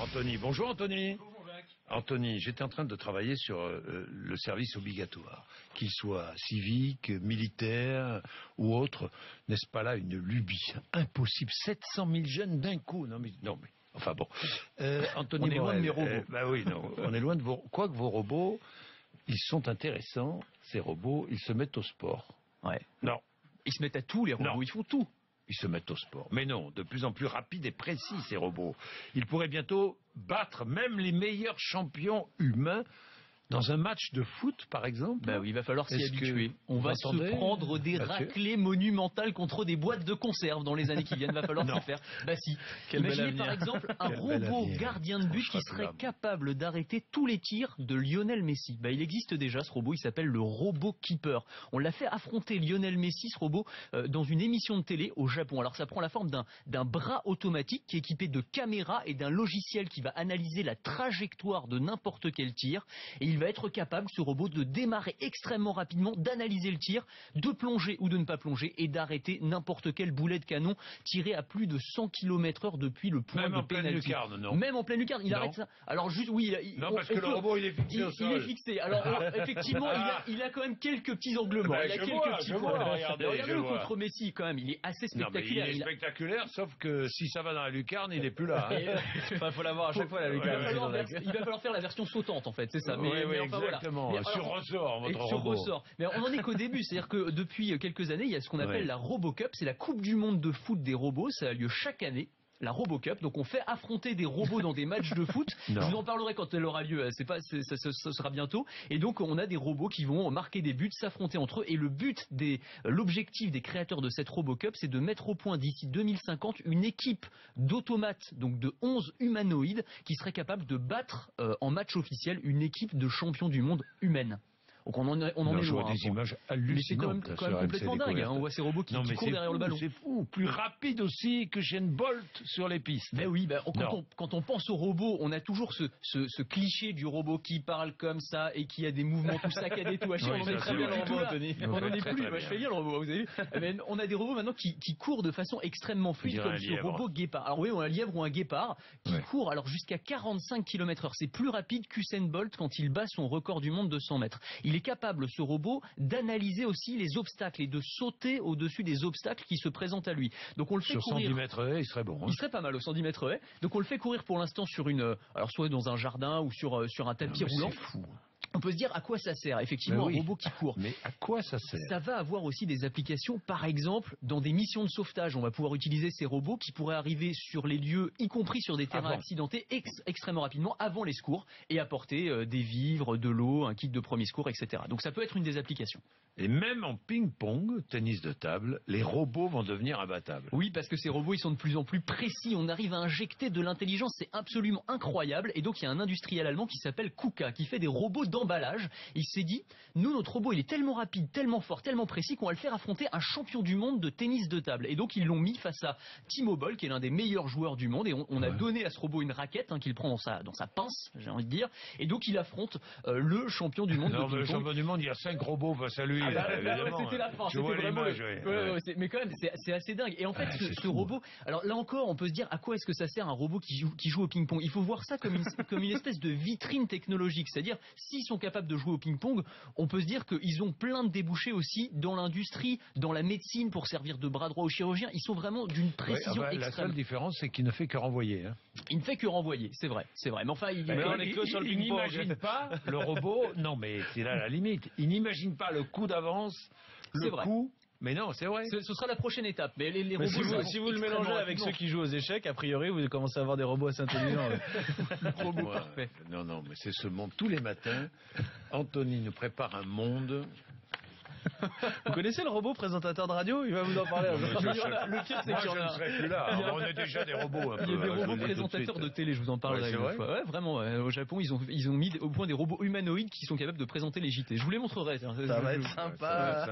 Anthony. Bonjour Anthony. Bonjour Jacques. Anthony, j'étais en train de travailler sur le service obligatoire, qu'il soit civique, militaire ou autre. N'est-ce pas là une lubie impossible? 700 000 jeunes d'un coup. Non mais, enfin bon. Anthony, on est loin de mes robots. Oui, non, on est loin de vos... Quoique vos robots, ils sont intéressants, ces robots, ils se mettent au sport. Ouais. Non. Ils se mettent à tout, les robots, Non. ils font tout. Ils se mettent au sport. Mais non, de plus en plus rapides et précis, ces robots. Ils pourraient bientôt battre même les meilleurs champions humains dans un match de foot, par exemple. Bah oui, il va falloir s'y habituer. On va se prendre des Mathieu raclées monumentales contre des boîtes de conserve dans les années qui viennent. Va falloir s'y faire. Bah si. Imaginez par exemple un robot gardien de but qui serait capable d'arrêter tous les tirs de Lionel Messi. Bah il existe déjà ce robot, il s'appelle le robot keeper. On l'a fait affronter Lionel Messi, ce robot, dans une émission de télé au Japon. Alors ça prend la forme d'un bras automatique qui est équipé de caméras et d'un logiciel qui va analyser la trajectoire de n'importe quel tir. Et il va être capable, ce robot, de démarrer extrêmement rapidement, d'analyser le tir, de plonger ou de ne pas plonger et d'arrêter n'importe quel boulet de canon tiré à plus de 100 km/h depuis le point de pénalty. Même en pleine lucarne, non? Même en pleine lucarne, il arrête ça. Alors juste, oui, non, parce que le robot, il est fixé au sol. Il est fixé. Alors effectivement, il a quand même quelques petits angles morts. Il a quelques petits points. Regardez le contre Messi, quand même, il est assez spectaculaire. Non, mais il est spectaculaire, sauf que si ça va dans la lucarne, il est plus là. Il faut l'avoir à chaque fois la lucarne. Il va falloir faire la version sautante, en fait, c'est ça. Mais enfin, exactement. Voilà. Sur ressort, votre sur robot. ressort. Mais on en est qu'au début, c'est-à-dire que depuis quelques années, il y a ce qu'on appelle la RoboCup, c'est la Coupe du Monde de foot des robots, ça a lieu chaque année. La RoboCup, donc on fait affronter des robots dans des matchs de foot. Je vous en parlerai quand elle aura lieu. Ça sera bientôt. Et donc on a des robots qui vont marquer des buts, s'affronter entre eux. Et l'objectif des créateurs de cette RoboCup, c'est de mettre au point d'ici 2050 une équipe d'automates, donc de 11 humanoïdes, qui seraient capables de battre en match officiel une équipe de champions du monde humaine. Donc on en est loin. Je vois des images hallucinantes. Mais c'est quand même complètement dingue. On voit ces robots qui courent derrière le ballon. C'est fou. Plus rapide aussi que Usain Bolt sur les pistes. Mais oui, quand on pense au robot, on a toujours ce cliché du robot qui parle comme ça et qui a des mouvements tout saccadés, tout hachés. On en est très bien le robot, Anthony. On en est plus. Je fais bien le robot, vous avez vu. On a des robots maintenant qui courent de façon extrêmement fluide, comme ce robot guépard. Alors oui, on a un lièvre ou un guépard qui court alors jusqu'à 45 km/h. C'est plus rapide qu'Usain Bolt quand il bat son record du monde de 100 mètres. Il est capable, ce robot, d'analyser aussi les obstacles et de sauter au-dessus des obstacles qui se présentent à lui. Donc on le fait sur courir. Sur 110 mètres haies, il serait bon. Il serait pas mal au 110 mètres haies. Donc on le fait courir pour l'instant sur alors soit dans un jardin ou sur un tapis roulant. C'est fou. On peut se dire à quoi ça sert, effectivement, un robot qui court. Mais à quoi ça sert? Ça va avoir aussi des applications, par exemple, dans des missions de sauvetage. On va pouvoir utiliser ces robots qui pourraient arriver sur les lieux, y compris sur des terrains accidentés, extrêmement rapidement, avant les secours, et apporter des vivres, de l'eau, un kit de premier secours, etc. Donc ça peut être une des applications. Et même en ping-pong, tennis de table, les robots vont devenir imbattables. Oui, parce que ces robots, ils sont de plus en plus précis. On arrive à injecter de l'intelligence, c'est absolument incroyable. Et donc il y a un industriel allemand qui s'appelle KUKA, qui fait des robots d'emballage. Il s'est dit, nous, notre robot, il est tellement rapide, tellement fort, tellement précis qu'on va le faire affronter un champion du monde de tennis de table. Et donc ils l'ont mis face à Timo Boll, qui est l'un des meilleurs joueurs du monde. Et on a donné à ce robot une raquette qu'il prend dans sa pince, j'ai envie de dire. Et donc il affronte le champion du monde de ping-pong. Le champion du monde, il y a 5 robots face à lui. C'était la fin, c'était vraiment mais quand même c'est assez dingue. Et en fait ce robot, alors là encore on peut se dire à quoi est-ce que ça sert un robot qui joue au ping-pong? Il faut voir ça comme une espèce de vitrine technologique, c'est-à-dire s'ils sont capables de jouer au ping-pong, on peut se dire qu'ils ont plein de débouchés aussi dans l'industrie, dans la médecine pour servir de bras droit aux chirurgiens. Ils sont vraiment d'une précision extrême. La seule différence c'est qu'il ne fait que renvoyer. Il ne fait que renvoyer, c'est vrai. Mais enfin il n'imagine pas le robot. Non mais c'est là la limite. Il n'imagine pas le coup d'avance. Le coup, mais non, c'est vrai. Ce sera la prochaine étape. Mais les robots, si vous le mélangez avec ceux qui jouent aux échecs, a priori, vous commencez à avoir des robots assez intelligents. Robot parfait. Non, mais c'est ce monde. Tous les matins, Anthony nous prépare un monde. Vous connaissez le robot présentateur de radio? Il va vous en parler. Le pire, c'est qu'il y en a. Je ne serai plus là. On est déjà des robots. Il y a des robots présentateurs de télé. Je vous en parlerai une fois. Ouais, vraiment. Au Japon, ils ont mis au point des robots humanoïdes qui sont capables de présenter les JT. Je vous les montrerai. Ça va être sympa.